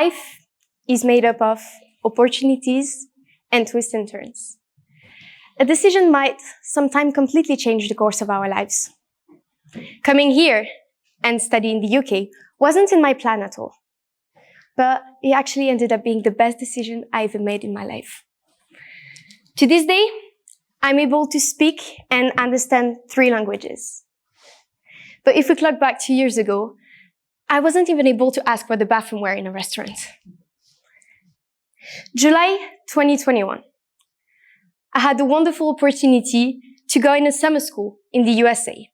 Life is made up of opportunities and twists and turns. A decision might sometimes completely change the course of our lives. Coming here and studying in the UK wasn't in my plan at all, but it actually ended up being the best decision I ever made in my life. To this day, I'm able to speak and understand 3 languages. But if we clock back 2 years ago, I wasn't even able to ask where the bathroom were in a restaurant. July 2021. I had the wonderful opportunity to go in a summer school in the USA.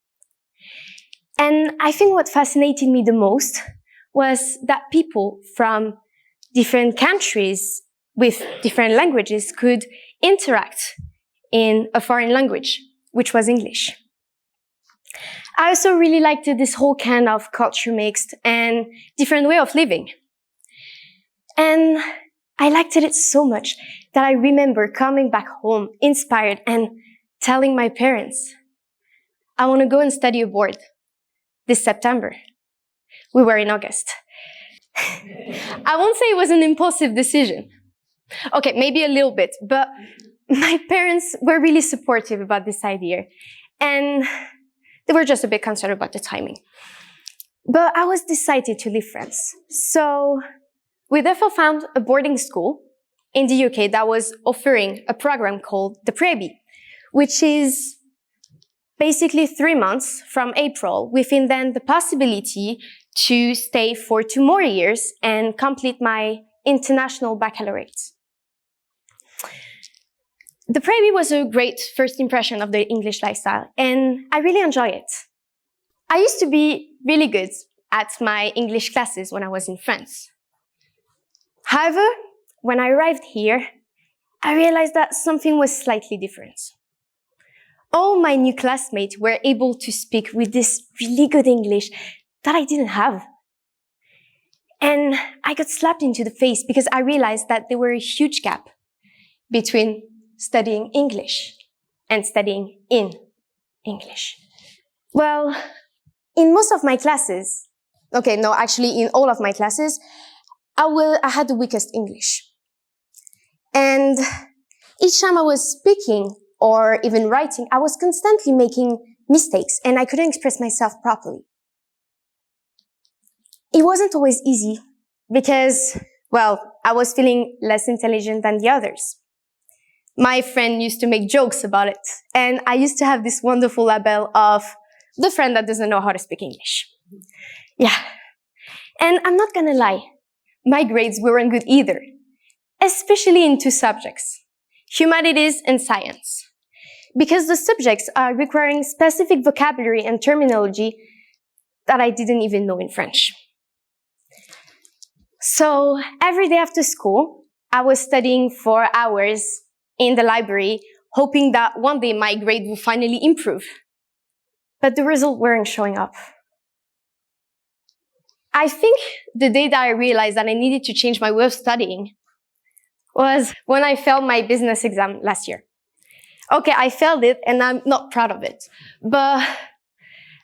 And I think what fascinated me the most was that people from different countries with different languages could interact in a foreign language, which was English. I also really liked this whole kind of culture mixed and different way of living. And I liked it so much that I remember coming back home inspired and telling my parents, I want to go and study abroad this September. We were in August. I won't say it was an impulsive decision. Okay, maybe a little bit, but my parents were really supportive about this idea, and they were just a bit concerned about the timing. But I was decided to leave France. So we therefore found a boarding school in the UK that was offering a program called the Pre-IB, which is basically 3 months from April, within then the possibility to stay for 2 more years and complete my international baccalaureate. The Pre-IB was a great first impression of the English lifestyle, and I really enjoy it. I used to be really good at my English classes when I was in France. However, when I arrived here, I realized that something was slightly different. All my new classmates were able to speak with this really good English that I didn't have. And I got slapped into the face because I realized that there were a huge gap between studying English and studying in English. Well, in most of my classes, in all of my classes, I had the weakest English. And each time I was speaking or even writing, I was constantly making mistakes and I couldn't express myself properly. It wasn't always easy because, I was feeling less intelligent than the others. My friend used to make jokes about it, and I used to have this wonderful label of the friend that doesn't know how to speak English. Yeah. And I'm not gonna lie, my grades weren't good either, especially in 2 subjects, humanities and science, because the subjects are requiring specific vocabulary and terminology that I didn't even know in French. So every day after school, I was studying for hours in the library, hoping that one day my grade would finally improve. But the results weren't showing up. I think the day that I realized that I needed to change my way of studying was when I failed my business exam last year. Okay, I failed it and I'm not proud of it, but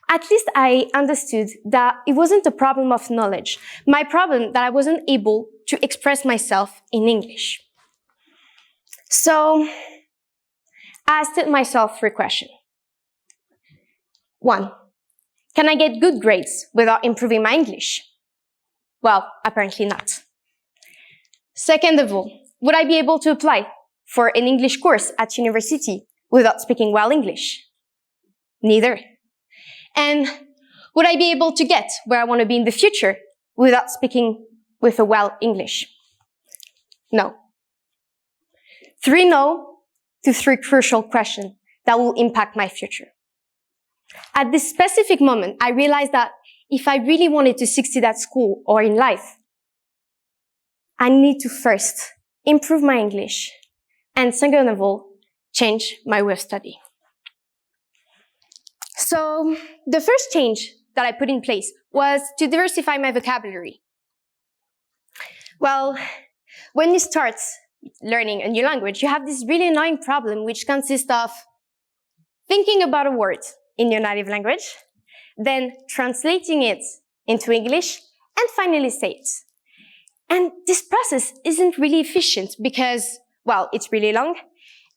at least I understood that it wasn't a problem of knowledge. My problem that I wasn't able to express myself in English. So I asked myself 3 questions. 1, can I get good grades without improving my English? Well, apparently not. Second of all, would I be able to apply for an English course at university without speaking well English? Neither. And would I be able to get where I want to be in the future without speaking with a well English? No. 3 no to 3 crucial questions that will impact my future. At this specific moment, I realized that if I really wanted to succeed at school or in life, I need to first improve my English and second of all, change my way of study. So the first change that I put in place was to diversify my vocabulary. Well, when you start learning a new language, you have this really annoying problem which consists of thinking about a word in your native language, then translating it into English, and finally say it. And this process isn't really efficient because, well, it's really long.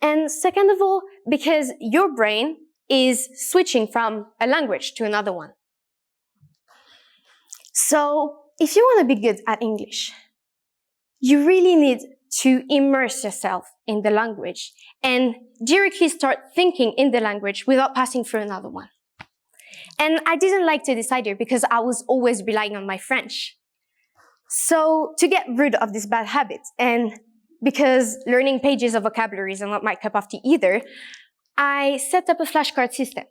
And second of all, because your brain is switching from a language to another one. So if you want to be good at English, you really need to immerse yourself in the language and directly start thinking in the language without passing through another one. And I didn't like to this idea because I was always relying on my French. So to get rid of this bad habit, and because learning pages of vocabulary is not my cup of tea either, I set up a flashcard system.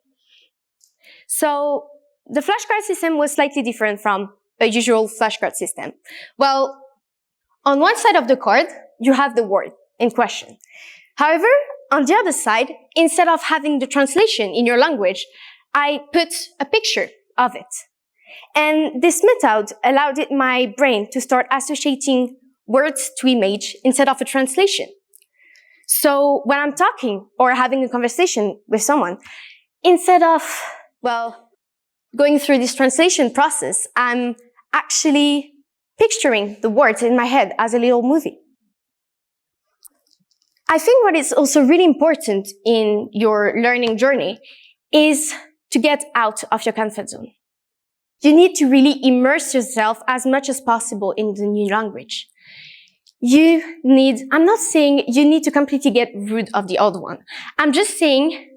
So the flashcard system was slightly different from a usual flashcard system. Well, on one side of the card, you have the word in question. However, on the other side, instead of having the translation in your language, I put a picture of it. And this method allowed my brain to start associating words to image instead of a translation. So when I'm talking or having a conversation with someone, instead of, well, going through this translation process, I'm actually picturing the words in my head as a little movie. I think what is also really important in your learning journey is to get out of your comfort zone. You need to really immerse yourself as much as possible in the new language. I'm not saying you need to completely get rid of the old one. I'm just saying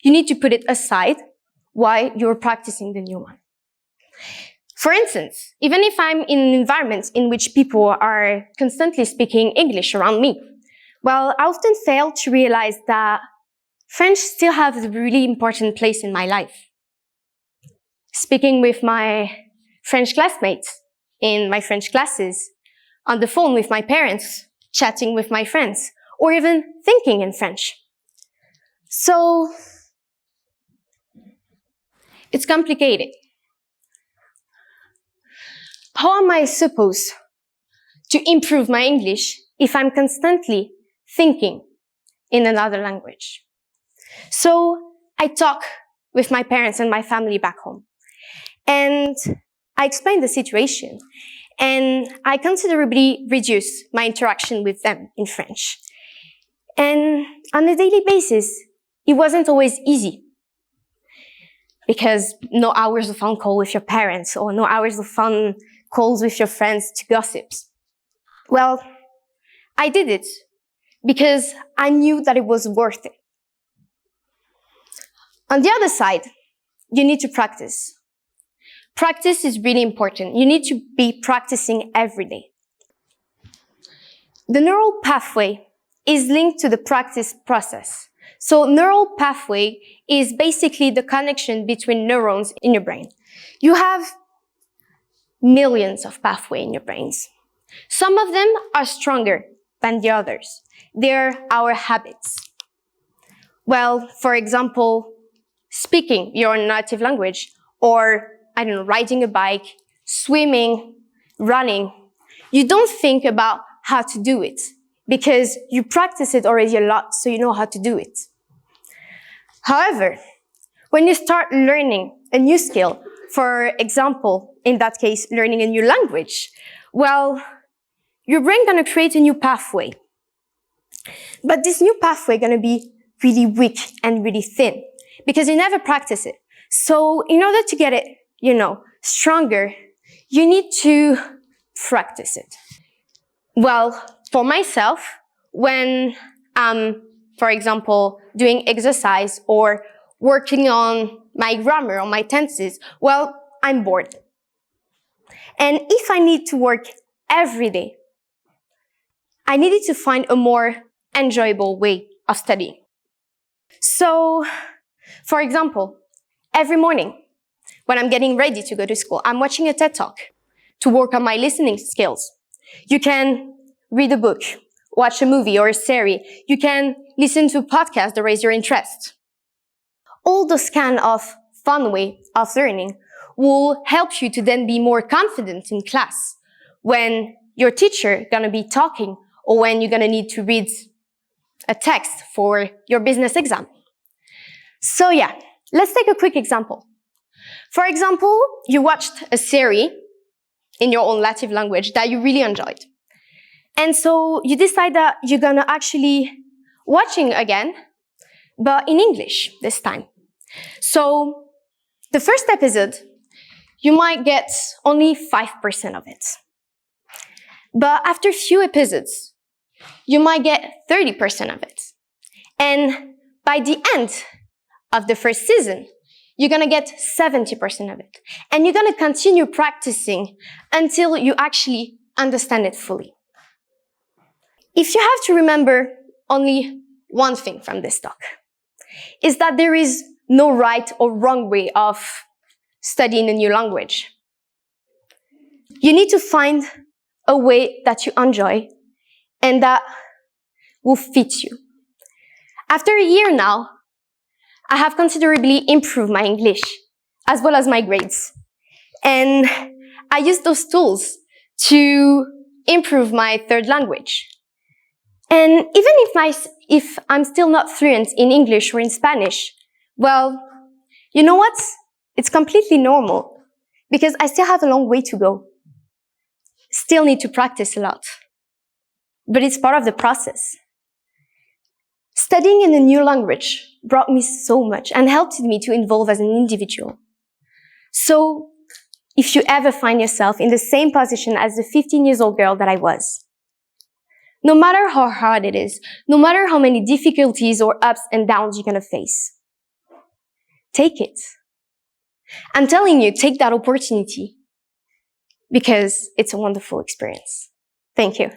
you need to put it aside while you're practicing the new one. For instance, even if I'm in an environment in which people are constantly speaking English around me, well, I often fail to realize that French still has a really important place in my life. Speaking with my French classmates in my French classes, on the phone with my parents, chatting with my friends, or even thinking in French. So, it's complicated. How am I supposed to improve my English if I'm constantly thinking in another language? So, I talk with my parents and my family back home. And I explain the situation. And I considerably reduce my interaction with them in French. And on a daily basis, it wasn't always easy. Because no hours of phone call with your parents or no hours of phone calls with your friends to gossip. Well, I did it because I knew that it was worth it. On the other side, you need to practice. Practice is really important. You need to be practicing every day. The neural pathway is linked to the practice process. So neural pathway is basically the connection between neurons in your brain. You have millions of pathways in your brains. Some of them are stronger than the others. They're our habits. Well, for example, speaking your native language, or I don't know, riding a bike, swimming, running. You don't think about how to do it because you practice it already a lot, so you know how to do it. However, when you start learning a new skill, for example, in that case, learning a new language, well, your brain gonna create a new pathway. But this new pathway gonna be really weak and really thin because you never practice it. So in order to get it, stronger, you need to practice it. Well, for myself, when I'm, for example, doing exercise or working on my grammar or my tenses, well, I'm bored. And if I need to work every day, I needed to find a more enjoyable way of studying. So, for example, every morning, when I'm getting ready to go to school, I'm watching a TED Talk to work on my listening skills. You can read a book, watch a movie or a series. You can listen to a podcast that raise your interest. All those kind of fun way of learning will help you to then be more confident in class when your teacher gonna be talking or when you're gonna need to read a text for your business exam. So yeah, let's take a quick example. For example, you watched a series in your own native language that you really enjoyed. And so you decide that you're gonna actually watching again, but in English this time. So the first episode, you might get only 5% of it. But after a few episodes, you might get 30% of it. And by the end of the first season, you're gonna get 70% of it. And you're gonna continue practicing until you actually understand it fully. If you have to remember only one thing from this talk, is that there is no right or wrong way of studying a new language. You need to find a way that you enjoy and that will fit you. After a year now, I have considerably improved my English, as well as my grades. And I use those tools to improve my third language. And even if I'm still not fluent in English or in Spanish, well, you know what? It's completely normal, because I still have a long way to go. Still need to practice a lot. But it's part of the process. Studying in a new language brought me so much and helped me to evolve as an individual. So, if you ever find yourself in the same position as the 15-year-old girl that I was, no matter how hard it is, no matter how many difficulties or ups and downs you're gonna face, take it. I'm telling you, take that opportunity, because it's a wonderful experience. Thank you.